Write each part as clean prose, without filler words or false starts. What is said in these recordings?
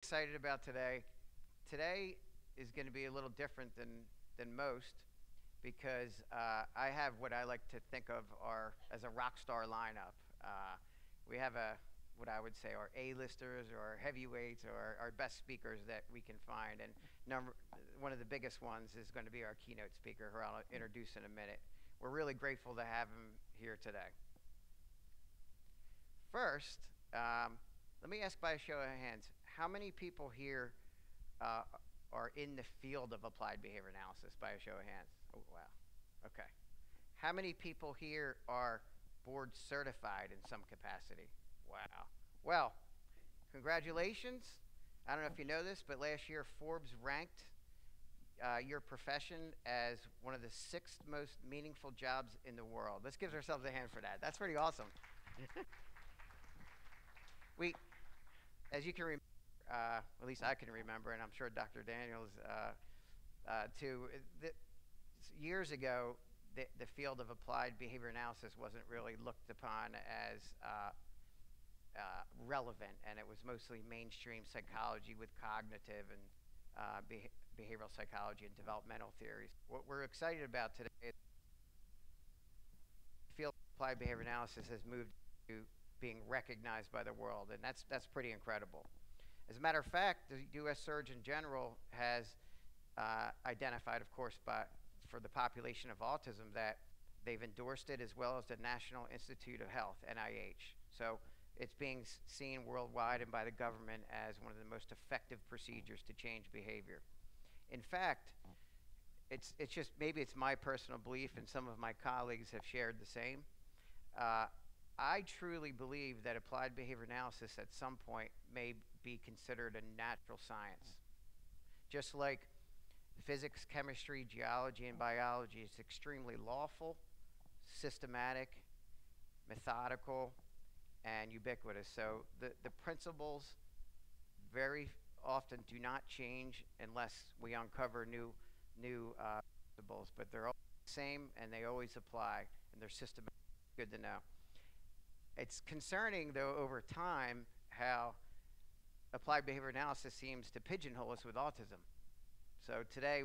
Excited about today. Today is going to be a little different than most because I have what I like to think of as a rock star lineup. We have what I would say are A-listers or our heavyweights or our best speakers that we can find. And one of the biggest ones is going to be our keynote speaker, who I'll introduce in a minute. We're really grateful to have him here today. First, let me ask by a show of hands, how many people here are in the field of applied behavior analysis, by a show of hands? Oh, wow. Okay. How many people here are board certified in some capacity? Wow. Well, congratulations. I don't know if you know this, but last year Forbes ranked your profession as one of the 6th most meaningful jobs in the world. Let's give ourselves a hand for that. That's pretty awesome. As you can remember, at least I can remember, and I'm sure Dr. Daniels too, years ago, the field of applied behavior analysis wasn't really looked upon as relevant, and it was mostly mainstream psychology with cognitive and behavioral psychology and developmental theories. What we're excited about today is the field of applied behavior analysis has moved to being recognized by the world, and that's pretty incredible. As a matter of fact, the U.S. Surgeon General has identified, of course, for the population of autism, that they've endorsed it, as well as the National Institute of Health, NIH. So it's being seen worldwide and by the government as one of the most effective procedures to change behavior. In fact, it's just, maybe it's my personal belief, and some of my colleagues have shared the same. I truly believe that applied behavior analysis at some point may be considered a natural science. Just like physics, chemistry, geology, and biology, it's extremely lawful, systematic, methodical, and ubiquitous. So the principles very often do not change unless we uncover new principles, but they're all the same and they always apply, and they're systematic. Good to know. It's concerning, though, over time, how applied behavior analysis seems to pigeonhole us with autism. So today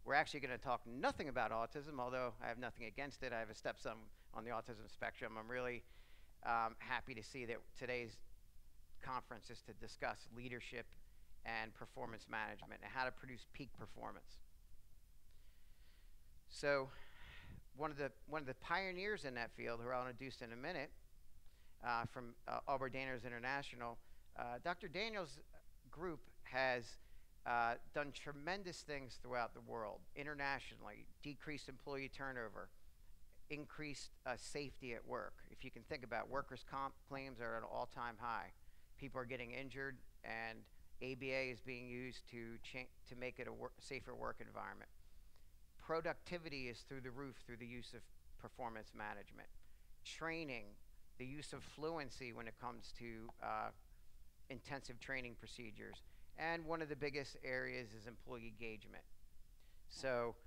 we're actually going to talk nothing about autism, although I have nothing against it. I have a stepson on the autism spectrum. I'm really happy to see that today's conference is to discuss leadership and performance management and how to produce peak performance. So one of the pioneers in that field, who I'll introduce in a minute, from Aubrey Daniels International, Dr. Daniels' group has done tremendous things throughout the world, internationally, decreased employee turnover, increased safety at work. If you can think about workers' comp claims are at an all-time high. People are getting injured, and ABA is being used to make it a safer work environment. Productivity is through the roof through the use of performance management. Training, the use of fluency when it comes to intensive training procedures. And one of the biggest areas is employee engagement. So